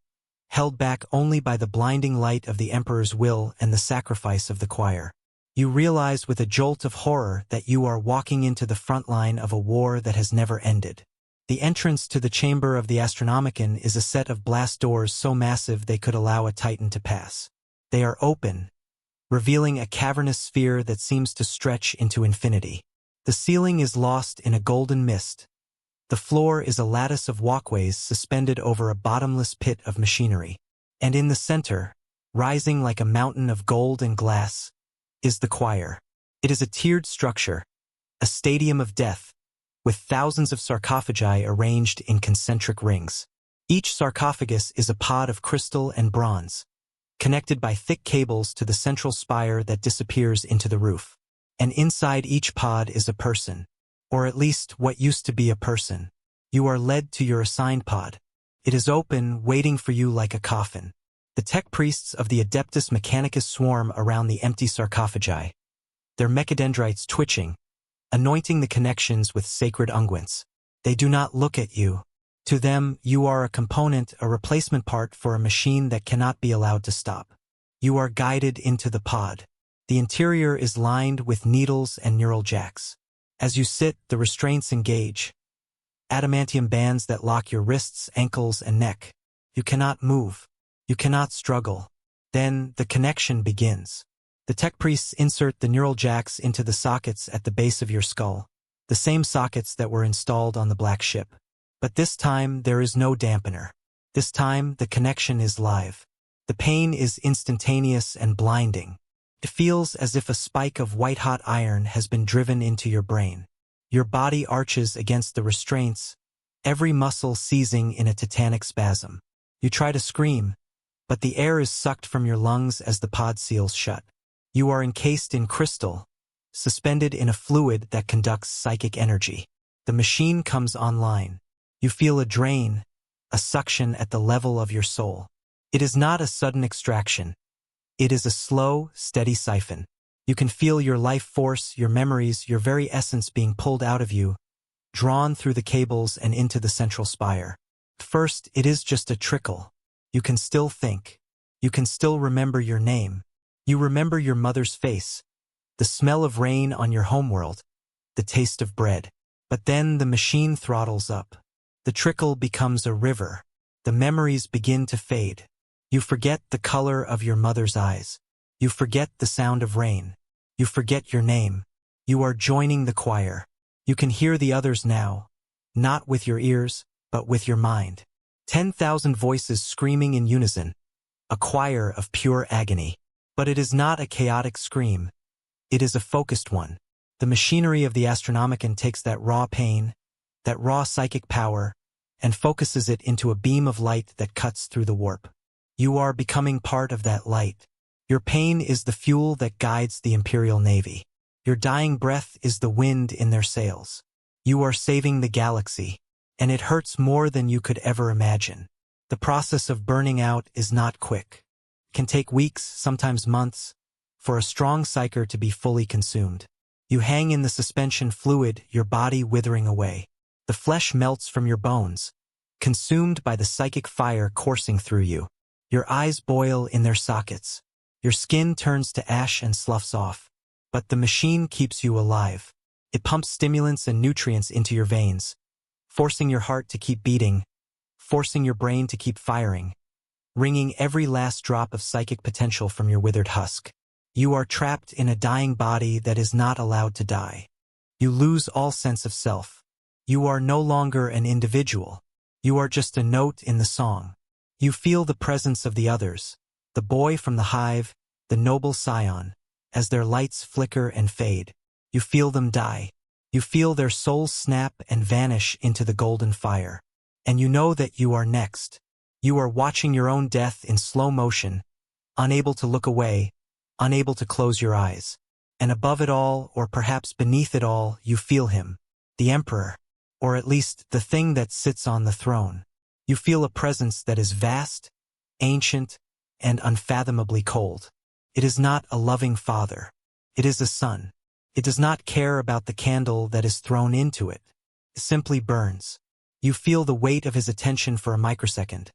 held back only by the blinding light of the Emperor's will and the sacrifice of the choir. You realize with a jolt of horror that you are walking into the front line of a war that has never ended. The entrance to the chamber of the Astronomicon is a set of blast doors so massive they could allow a Titan to pass. They are open, revealing a cavernous sphere that seems to stretch into infinity. The ceiling is lost in a golden mist. The floor is a lattice of walkways suspended over a bottomless pit of machinery. And in the center, rising like a mountain of gold and glass, is the choir. It is a tiered structure, a stadium of death, with thousands of sarcophagi arranged in concentric rings. Each sarcophagus is a pod of crystal and bronze, connected by thick cables to the central spire that disappears into the roof. And inside each pod is a person, or at least what used to be a person. You are led to your assigned pod. It is open, waiting for you like a coffin. The tech priests of the Adeptus Mechanicus swarm around the empty sarcophagi, their mechadendrites twitching, anointing the connections with sacred unguents. They do not look at you. To them, you are a component, a replacement part for a machine that cannot be allowed to stop. You are guided into the pod. The interior is lined with needles and neural jacks. As you sit, the restraints engage. Adamantium bands that lock your wrists, ankles, and neck. You cannot move. You cannot struggle. Then, the connection begins. The tech priests insert the neural jacks into the sockets at the base of your skull, the same sockets that were installed on the Black Ship. But this time, there is no dampener. This time, the connection is live. The pain is instantaneous and blinding. It feels as if a spike of white-hot iron has been driven into your brain. Your body arches against the restraints, every muscle seizing in a tetanic spasm. You try to scream, but the air is sucked from your lungs as the pod seals shut. You are encased in crystal, suspended in a fluid that conducts psychic energy. The machine comes online. You feel a drain, a suction at the level of your soul. It is not a sudden extraction. It is a slow, steady siphon. You can feel your life force, your memories, your very essence being pulled out of you, drawn through the cables and into the central spire. First, it is just a trickle. You can still think. You can still remember your name. You remember your mother's face, the smell of rain on your homeworld, the taste of bread. But then the machine throttles up. The trickle becomes a river. The memories begin to fade. You forget the color of your mother's eyes. You forget the sound of rain. You forget your name. You are joining the choir. You can hear the others now, not with your ears, but with your mind. 10,000 voices screaming in unison, a choir of pure agony. But it is not a chaotic scream. It is a focused one. The machinery of the Astronomicon takes that raw pain, that raw psychic power, and focuses it into a beam of light that cuts through the warp. You are becoming part of that light. Your pain is the fuel that guides the Imperial Navy. Your dying breath is the wind in their sails. You are saving the galaxy, and it hurts more than you could ever imagine. The process of burning out is not quick. It can take weeks, sometimes months, for a strong psyker to be fully consumed. You hang in the suspension fluid, your body withering away. The flesh melts from your bones, consumed by the psychic fire coursing through you. Your eyes boil in their sockets. Your skin turns to ash and sloughs off. But the machine keeps you alive. It pumps stimulants and nutrients into your veins, forcing your heart to keep beating, forcing your brain to keep firing, wringing every last drop of psychic potential from your withered husk. You are trapped in a dying body that is not allowed to die. You lose all sense of self. You are no longer an individual. You are just a note in the song. You feel the presence of the others, the boy from the hive, the noble scion, as their lights flicker and fade. You feel them die. You feel their souls snap and vanish into the golden fire. And you know that you are next. You are watching your own death in slow motion, unable to look away, unable to close your eyes. And above it all, or perhaps beneath it all, you feel him, the Emperor, or at least the thing that sits on the throne. You feel a presence that is vast, ancient, and unfathomably cold. It is not a loving father. It is a son. It does not care about the candle that is thrown into it. It simply burns. You feel the weight of his attention for a microsecond,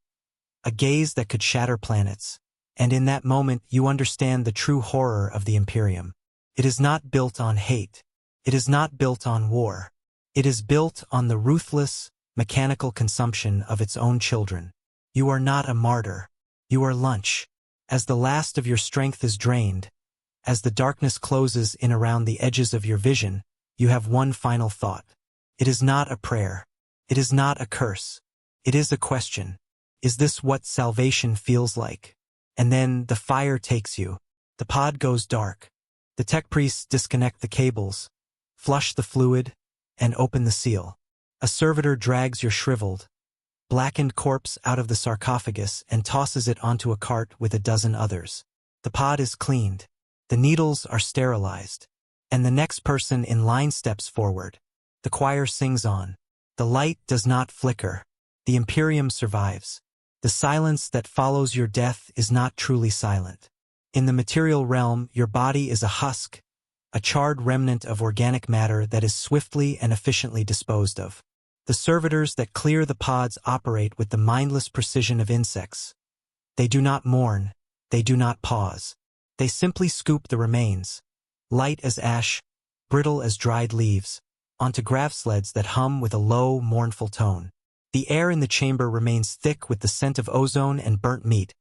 a gaze that could shatter planets. And in that moment, you understand the true horror of the Imperium. It is not built on hate. It is not built on war. It is built on the ruthless, mechanical consumption of its own children. You are not a martyr. You are lunch. As the last of your strength is drained, as the darkness closes in around the edges of your vision, you have one final thought. It is not a prayer. It is not a curse. It is a question. Is this what salvation feels like? And then the fire takes you. The pod goes dark. The tech priests disconnect the cables, flush the fluid, and open the seal. A servitor drags your shriveled, blackened corpse out of the sarcophagus and tosses it onto a cart with a dozen others. The pod is cleaned. The needles are sterilized. And the next person in line steps forward. The choir sings on. The light does not flicker. The Imperium survives. The silence that follows your death is not truly silent. In the material realm, your body is a husk, a charred remnant of organic matter that is swiftly and efficiently disposed of. The servitors that clear the pods operate with the mindless precision of insects. They do not mourn. They do not pause. They simply scoop the remains, light as ash, brittle as dried leaves, onto grav sleds that hum with a low, mournful tone. The air in the chamber remains thick with the scent of ozone and burnt meat,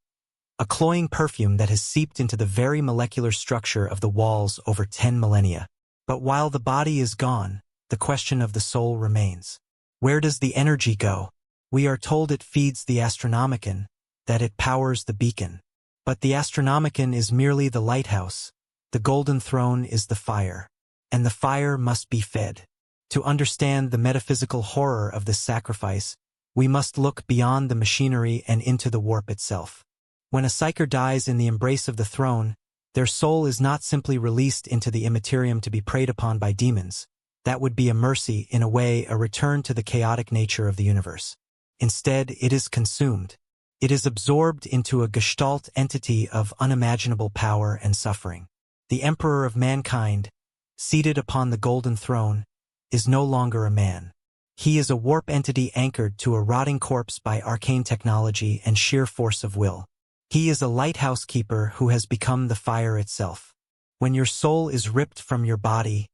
a cloying perfume that has seeped into the very molecular structure of the walls over 10 millennia. But while the body is gone, the question of the soul remains. Where does the energy go? We are told it feeds the Astronomicon, that it powers the beacon. But the Astronomicon is merely the lighthouse. The Golden Throne is the fire. And the fire must be fed. To understand the metaphysical horror of this sacrifice, we must look beyond the machinery and into the warp itself. When a psyker dies in the embrace of the throne, their soul is not simply released into the immaterium to be preyed upon by demons. That would be a mercy, in a way, a return to the chaotic nature of the universe. Instead, it is consumed. It is absorbed into a gestalt entity of unimaginable power and suffering. The Emperor of mankind, seated upon the Golden Throne, is no longer a man. He is a warp entity anchored to a rotting corpse by arcane technology and sheer force of will. He is a lighthouse keeper who has become the fire itself. When your soul is ripped from your body,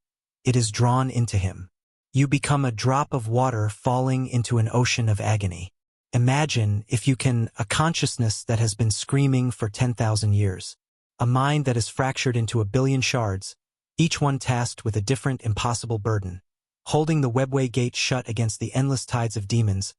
it is drawn into him. You become a drop of water falling into an ocean of agony. Imagine, if you can, a consciousness that has been screaming for 10,000 years. A mind that is fractured into a billion shards, each one tasked with a different impossible burden. Holding the webway gate shut against the endless tides of demons,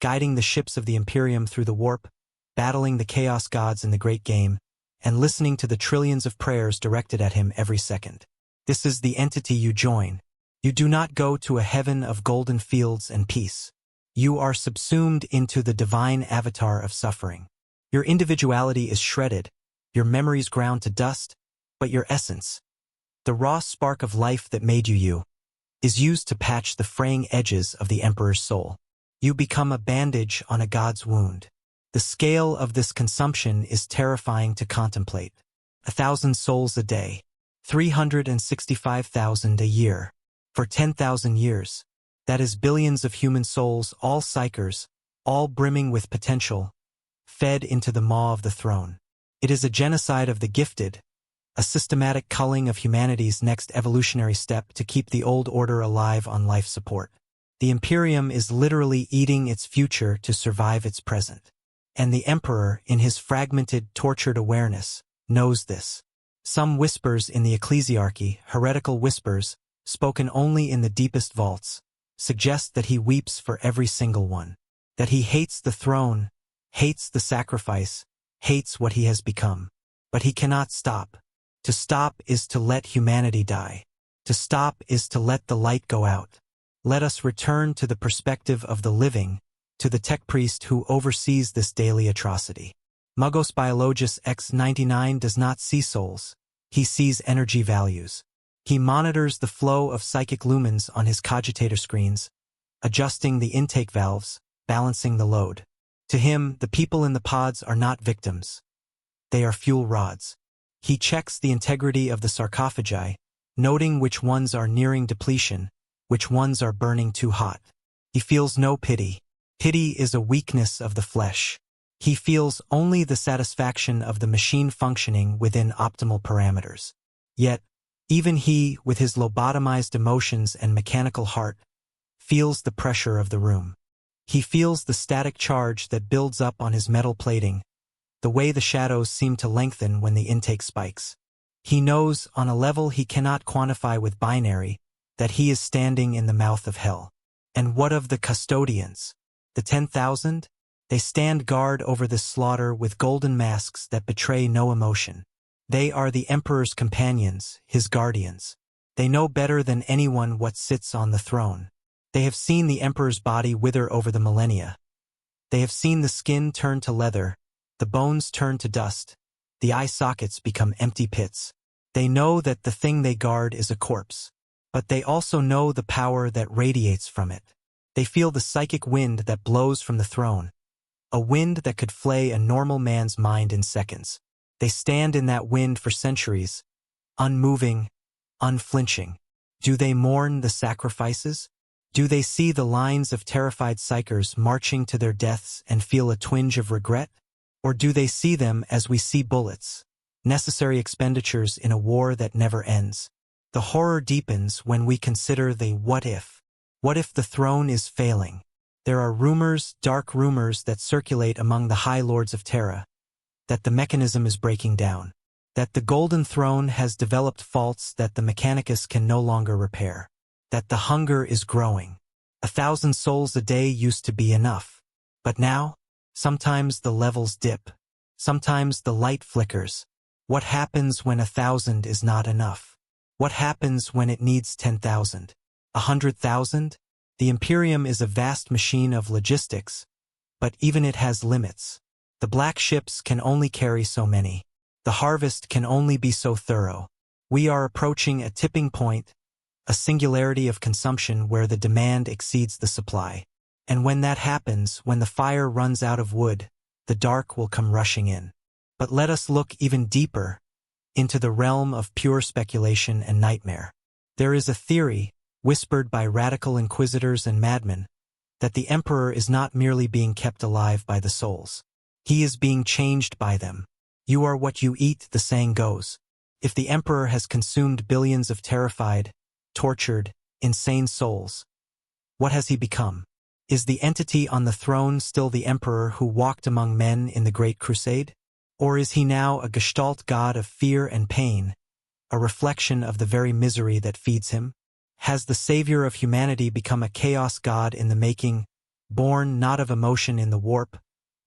guiding the ships of the Imperium through the warp, battling the chaos gods in the great game, and listening to the trillions of prayers directed at him every second. This is the entity you join. You do not go to a heaven of golden fields and peace. You are subsumed into the divine avatar of suffering. Your individuality is shredded, your memories ground to dust, but your essence, the raw spark of life that made you, is used to patch the fraying edges of the Emperor's soul. You become a bandage on a god's wound. The scale of this consumption is terrifying to contemplate. 1,000 souls a day, 365,000 a year. For 10,000 years. That is billions of human souls, all psychers, all brimming with potential, fed into the maw of the throne. It is a genocide of the gifted, a systematic culling of humanity's next evolutionary step to keep the old order alive on life support. The Imperium is literally eating its future to survive its present. And the Emperor, in his fragmented, tortured awareness, knows this. Some whispers in the ecclesiarchy, heretical whispers, spoken only in the deepest vaults, suggest that he weeps for every single one. That he hates the throne, hates the sacrifice, hates what he has become. But he cannot stop. To stop is to let humanity die. To stop is to let the light go out. Let us return to the perspective of the living, to the tech priest who oversees this daily atrocity. Muggos Biologus X99 does not see souls. He sees energy values. He monitors the flow of psychic lumens on his cogitator screens, adjusting the intake valves, balancing the load. To him, the people in the pods are not victims. They are fuel rods. He checks the integrity of the sarcophagi, noting which ones are nearing depletion, which ones are burning too hot. He feels no pity. Pity is a weakness of the flesh. He feels only the satisfaction of the machine functioning within optimal parameters. Yet, even he, with his lobotomized emotions and mechanical heart, feels the pressure of the room. He feels the static charge that builds up on his metal plating, the way the shadows seem to lengthen when the intake spikes. He knows, on a level he cannot quantify with binary, that he is standing in the mouth of hell. And what of the custodians? The 10,000? They stand guard over this slaughter with golden masks that betray no emotion. They are the Emperor's companions, his guardians. They know better than anyone what sits on the throne. They have seen the Emperor's body wither over the millennia. They have seen the skin turn to leather, the bones turn to dust, the eye sockets become empty pits. They know that the thing they guard is a corpse. But they also know the power that radiates from it. They feel the psychic wind that blows from the throne, a wind that could flay a normal man's mind in seconds. They stand in that wind for centuries, unmoving, unflinching. Do they mourn the sacrifices? Do they see the lines of terrified psychers marching to their deaths and feel a twinge of regret? Or do they see them as we see bullets, necessary expenditures in a war that never ends? The horror deepens when we consider the what if. What if the throne is failing? There are rumors, dark rumors that circulate among the High Lords of Terra, that the mechanism is breaking down, that the Golden Throne has developed faults that the Mechanicus can no longer repair, that the hunger is growing. 1,000 souls a day used to be enough. But now, sometimes the levels dip. Sometimes the light flickers. What happens when 1,000 is not enough? What happens when it needs 10,000? 100,000? The Imperium is a vast machine of logistics, but even it has limits. The black ships can only carry so many. The harvest can only be so thorough. We are approaching a tipping point, a singularity of consumption where the demand exceeds the supply. And when that happens, when the fire runs out of wood, the dark will come rushing in. But let us look even deeper into the realm of pure speculation and nightmare. There is a theory, whispered by radical inquisitors and madmen, that the Emperor is not merely being kept alive by the souls. He is being changed by them. You are what you eat, the saying goes. If the Emperor has consumed billions of terrified, tortured, insane souls, what has he become? Is the entity on the throne still the Emperor who walked among men in the Great Crusade? Or is he now a gestalt god of fear and pain, a reflection of the very misery that feeds him? Has the savior of humanity become a chaos god in the making, born not of emotion in the warp,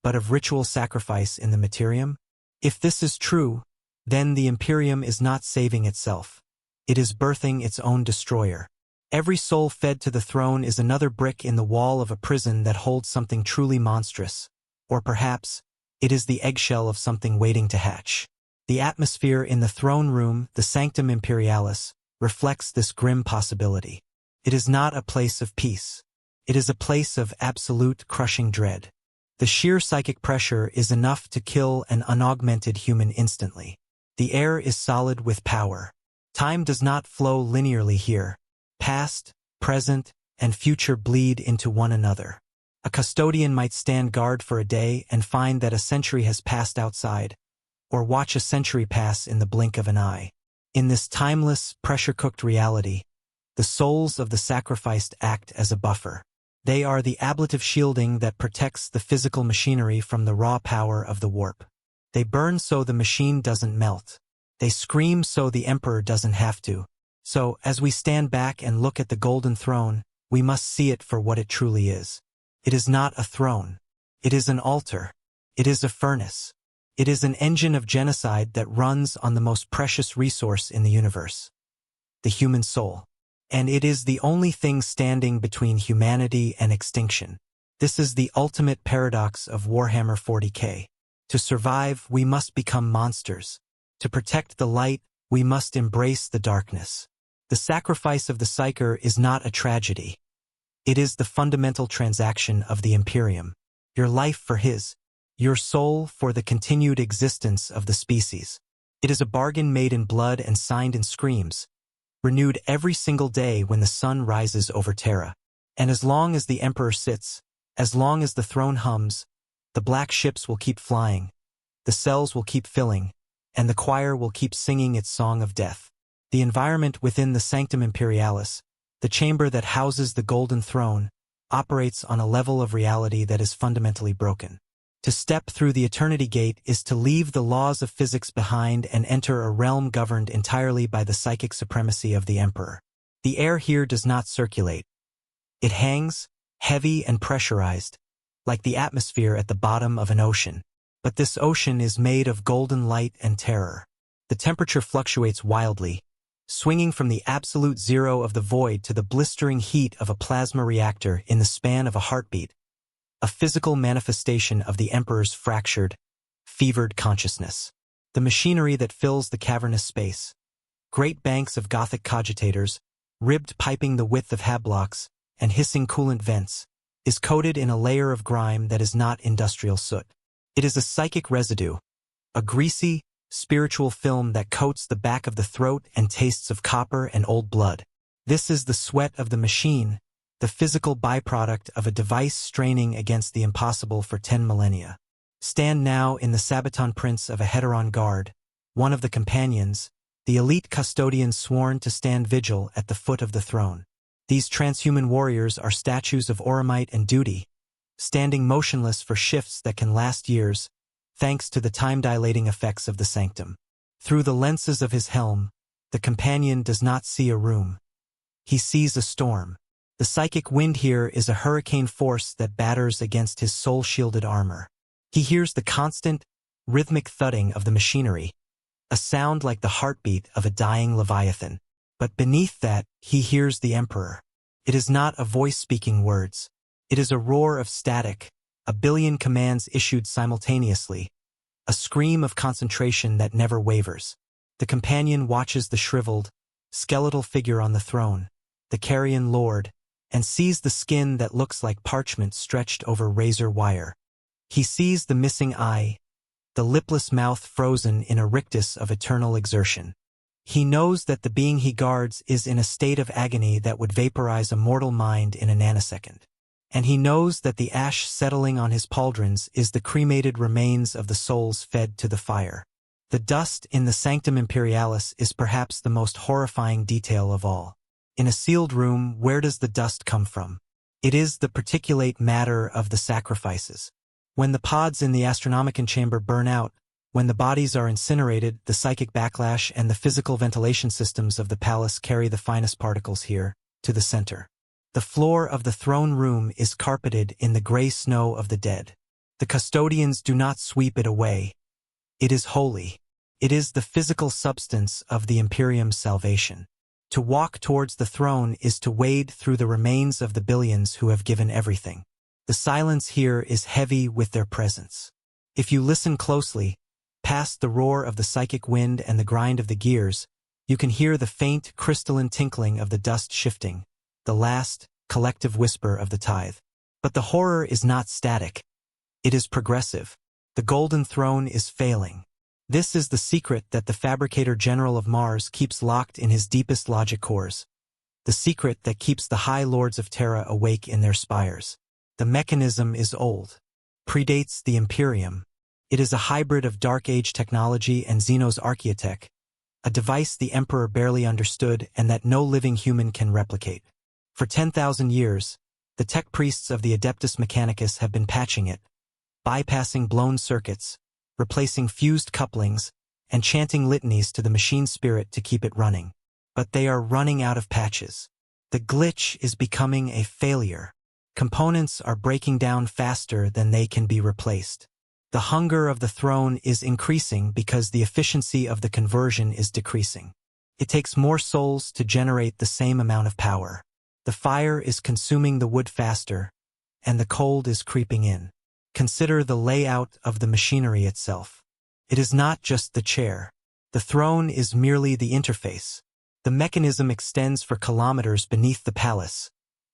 but of ritual sacrifice in the materium? If this is true, then the Imperium is not saving itself. It is birthing its own destroyer. Every soul fed to the throne is another brick in the wall of a prison that holds something truly monstrous. Or perhaps, it is the eggshell of something waiting to hatch. The atmosphere in the throne room, the Sanctum Imperialis, reflects this grim possibility. It is not a place of peace. It is a place of absolute crushing dread. The sheer psychic pressure is enough to kill an unaugmented human instantly. The air is solid with power. Time does not flow linearly here. Past, present, and future bleed into one another. A custodian might stand guard for a day and find that a century has passed outside, or watch a century pass in the blink of an eye. In this timeless, pressure-cooked reality, the souls of the sacrificed act as a buffer. They are the ablative shielding that protects the physical machinery from the raw power of the warp. They burn so the machine doesn't melt. They scream so the Emperor doesn't have to. So, as we stand back and look at the Golden Throne, we must see it for what it truly is. It is not a throne. It is an altar. It is a furnace. It is an engine of genocide that runs on the most precious resource in the universe, the human soul. And it is the only thing standing between humanity and extinction. This is the ultimate paradox of Warhammer 40K. To survive, we must become monsters. To protect the light, we must embrace the darkness. The sacrifice of the Psyker is not a tragedy. It is the fundamental transaction of the Imperium. Your life for his, your soul for the continued existence of the species. It is a bargain made in blood and signed in screams, renewed every single day when the sun rises over Terra. And as long as the Emperor sits, as long as the throne hums, the black ships will keep flying, the cells will keep filling, and the choir will keep singing its song of death. The environment within the Sanctum Imperialis, the chamber that houses the Golden Throne, operates on a level of reality that is fundamentally broken. To step through the eternity gate is to leave the laws of physics behind and enter a realm governed entirely by the psychic supremacy of the Emperor. The air here does not circulate. It hangs, heavy and pressurized, like the atmosphere at the bottom of an ocean. But this ocean is made of golden light and terror. The temperature fluctuates wildly, swinging from the absolute zero of the void to the blistering heat of a plasma reactor in the span of a heartbeat, a physical manifestation of the Emperor's fractured, fevered consciousness. The machinery that fills the cavernous space, great banks of Gothic cogitators, ribbed piping the width of hablocks, and hissing coolant vents, is coated in a layer of grime that is not industrial soot. It is a psychic residue, a greasy, spiritual film that coats the back of the throat and tastes of copper and old blood. This is the sweat of the machine, the physical byproduct of a device straining against the impossible for 10 millennia. Stand now in the Sabaton Prince of a Heteron Guard, one of the companions, the elite custodians sworn to stand vigil at the foot of the throne. These transhuman warriors are statues of Oromite and duty, standing motionless for shifts that can last years, thanks to the time-dilating effects of the sanctum. Through the lenses of his helm, the companion does not see a room. He sees a storm. The psychic wind here is a hurricane force that batters against his soul-shielded armor. He hears the constant, rhythmic thudding of the machinery, a sound like the heartbeat of a dying leviathan. But beneath that, he hears the Emperor. It is not a voice speaking words. It is a roar of static, a billion commands issued simultaneously, a scream of concentration that never wavers. The companion watches the shriveled, skeletal figure on the throne, the carrion lord, and sees the skin that looks like parchment stretched over razor wire. He sees the missing eye, the lipless mouth frozen in a rictus of eternal exertion. He knows that the being he guards is in a state of agony that would vaporize a mortal mind in a nanosecond. And he knows that the ash settling on his pauldrons is the cremated remains of the souls fed to the fire. The dust in the Sanctum Imperialis is perhaps the most horrifying detail of all. In a sealed room, where does the dust come from? It is the particulate matter of the sacrifices. When the pods in the Astronomicon chamber burn out, when the bodies are incinerated, the psychic backlash and the physical ventilation systems of the palace carry the finest particles here, to the center. The floor of the throne room is carpeted in the gray snow of the dead. The custodians do not sweep it away. It is holy. It is the physical substance of the Imperium's salvation. To walk towards the throne is to wade through the remains of the billions who have given everything. The silence here is heavy with their presence. If you listen closely, past the roar of the psychic wind and the grind of the gears, you can hear the faint, crystalline tinkling of the dust shifting, the last, collective whisper of the tithe. But the horror is not static. It is progressive. The Golden Throne is failing. This is the secret that the Fabricator General of Mars keeps locked in his deepest logic cores. The secret that keeps the High Lords of Terra awake in their spires. The mechanism is old. Predates the Imperium. It is a hybrid of Dark Age technology and Xeno's Archaeotech, a device the Emperor barely understood and that no living human can replicate. For 10,000 years, the tech priests of the Adeptus Mechanicus have been patching it, bypassing blown circuits, replacing fused couplings, and chanting litanies to the machine spirit to keep it running. But they are running out of patches. The glitch is becoming a failure. Components are breaking down faster than they can be replaced. The hunger of the throne is increasing because the efficiency of the conversion is decreasing. It takes more souls to generate the same amount of power. The fire is consuming the wood faster, and the cold is creeping in. Consider the layout of the machinery itself. It is not just the chair. The throne is merely the interface. The mechanism extends for kilometers beneath the palace,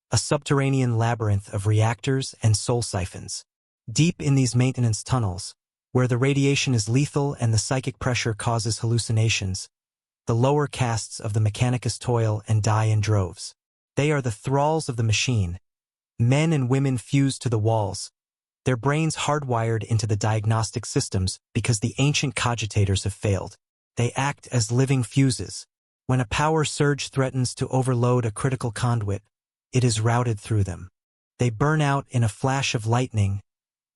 a subterranean labyrinth of reactors and soul siphons. Deep in these maintenance tunnels, where the radiation is lethal and the psychic pressure causes hallucinations, the lower castes of the Mechanicus toil and die in droves. They are the thralls of the machine, men and women fused to the walls, their brains hardwired into the diagnostic systems because the ancient cogitators have failed. They act as living fuses. When a power surge threatens to overload a critical conduit, it is routed through them. They burn out in a flash of lightning,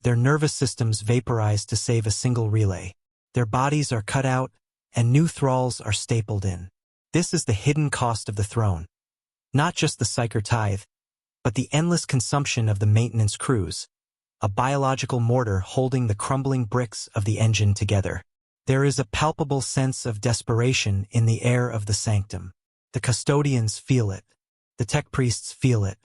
their nervous systems vaporized to save a single relay. Their bodies are cut out, and new thralls are stapled in. This is the hidden cost of the throne. Not just the psyker tithe, but the endless consumption of the maintenance crews, a biological mortar holding the crumbling bricks of the engine together. There is a palpable sense of desperation in the air of the sanctum. The custodians feel it. The tech priests feel it.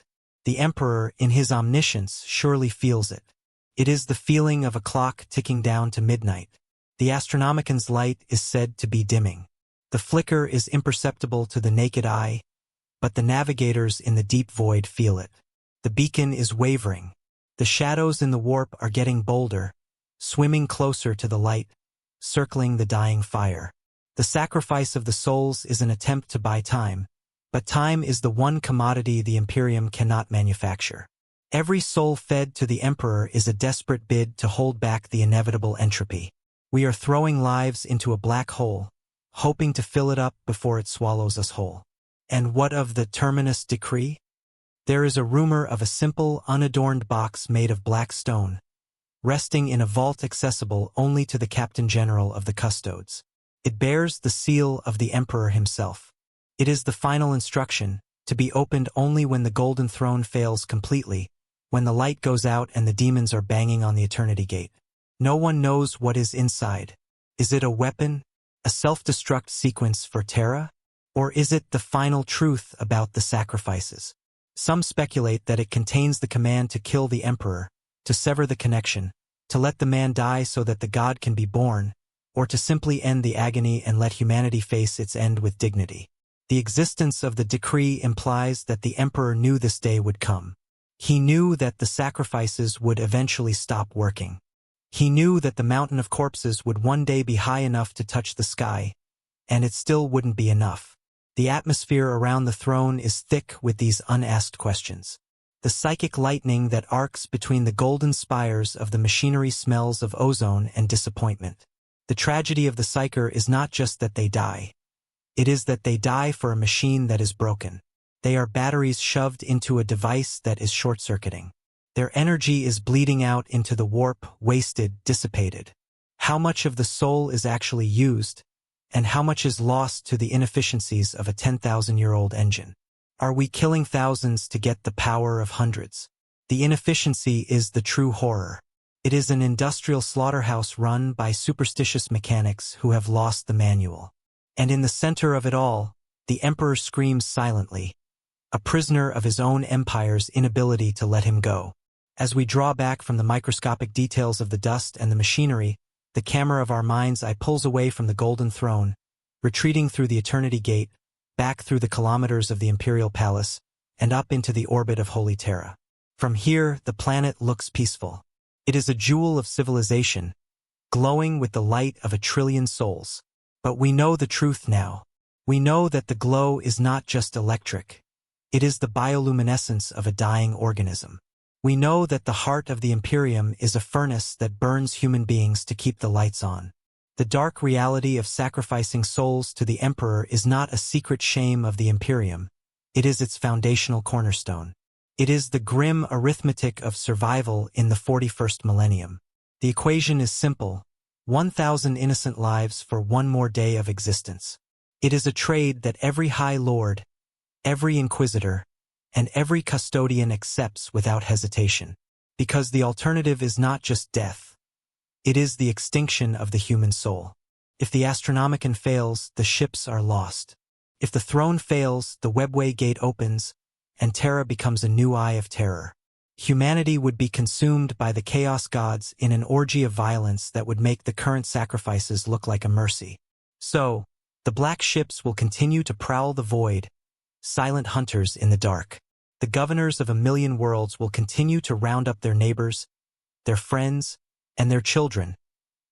The Emperor, in his omniscience, surely feels it. It is the feeling of a clock ticking down to midnight. The Astronomican's light is said to be dimming. The flicker is imperceptible to the naked eye, but the navigators in the deep void feel it. The beacon is wavering. The shadows in the warp are getting bolder, swimming closer to the light, circling the dying fire. The sacrifice of the souls is an attempt to buy time, but time is the one commodity the Imperium cannot manufacture. Every soul fed to the Emperor is a desperate bid to hold back the inevitable entropy. We are throwing lives into a black hole, hoping to fill it up before it swallows us whole. And what of the terminus decree? There is a rumor of a simple, unadorned box made of black stone, resting in a vault accessible only to the Captain General of the Custodes. It bears the seal of the Emperor himself. It is the final instruction, to be opened only when the Golden Throne fails completely, when the light goes out and the demons are banging on the Eternity Gate. No one knows what is inside. Is it a weapon, a self-destruct sequence for Terra? Or is it the final truth about the sacrifices? Some speculate that it contains the command to kill the Emperor, to sever the connection, to let the man die so that the god can be born, or to simply end the agony and let humanity face its end with dignity. The existence of the decree implies that the Emperor knew this day would come. He knew that the sacrifices would eventually stop working. He knew that the mountain of corpses would one day be high enough to touch the sky, and it still wouldn't be enough. The atmosphere around the throne is thick with these unasked questions. The psychic lightning that arcs between the golden spires of the machinery smells of ozone and disappointment. The tragedy of the psyker is not just that they die. It is that they die for a machine that is broken. They are batteries shoved into a device that is short-circuiting. Their energy is bleeding out into the warp, wasted, dissipated. How much of the soul is actually used, and how much is lost to the inefficiencies of a 10,000-year-old engine? Are we killing thousands to get the power of hundreds? The inefficiency is the true horror. It is an industrial slaughterhouse run by superstitious mechanics who have lost the manual. And in the center of it all, the Emperor screams silently, a prisoner of his own empire's inability to let him go. As we draw back from the microscopic details of the dust and the machinery, the camera of our mind's eye pulls away from the Golden Throne, retreating through the Eternity Gate, back through the kilometers of the Imperial Palace, and up into the orbit of Holy Terra. From here, the planet looks peaceful. It is a jewel of civilization, glowing with the light of 1 trillion souls. But we know the truth now. We know that the glow is not just electric. It is the bioluminescence of a dying organism. We know that the heart of the Imperium is a furnace that burns human beings to keep the lights on. The dark reality of sacrificing souls to the Emperor is not a secret shame of the Imperium. It is its foundational cornerstone. It is the grim arithmetic of survival in the 41st millennium. The equation is simple: 1,000 innocent lives for one more day of existence. It is a trade that every High Lord, every Inquisitor, and every custodian accepts without hesitation. Because the alternative is not just death. It is the extinction of the human soul. If the Astronomican fails, the ships are lost. If the throne fails, the webway gate opens, and Terra becomes a new eye of terror. Humanity would be consumed by the chaos gods in an orgy of violence that would make the current sacrifices look like a mercy. So, the black ships will continue to prowl the void, silent hunters in the dark. The governors of 1,000,000 worlds will continue to round up their neighbors, their friends, and their children,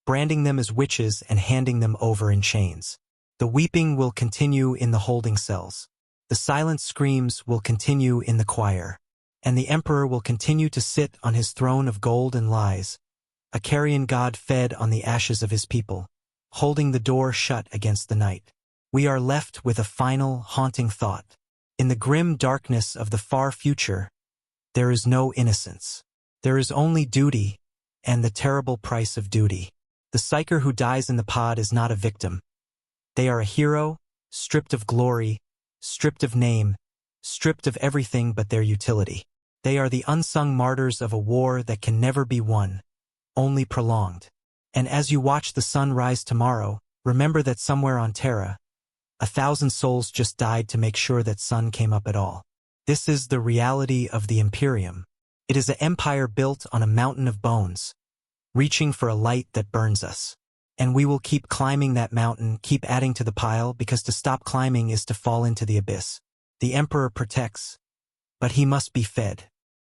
branding them as witches and handing them over in chains. The weeping will continue in the holding cells. The silent screams will continue in the choir. And the Emperor will continue to sit on his throne of gold and lies, a carrion god fed on the ashes of his people, holding the door shut against the night. We are left with a final, haunting thought. In the grim darkness of the far future, There is no innocence. There is only duty, and the terrible price of duty. The psyker who dies in the pod is not a victim. They are a hero, stripped of glory, stripped of name, stripped of everything but their utility. They are the unsung martyrs of a war that can never be won, only prolonged. And as you watch the sun rise tomorrow, remember that somewhere on Terra, 1,000 souls just died to make sure that sun came up at all. This is the reality of the Imperium. It is an empire built on a mountain of bones, reaching for a light that burns us. And we will keep climbing that mountain, keep adding to the pile, because to stop climbing is to fall into the abyss. The Emperor protects, but he must be fed.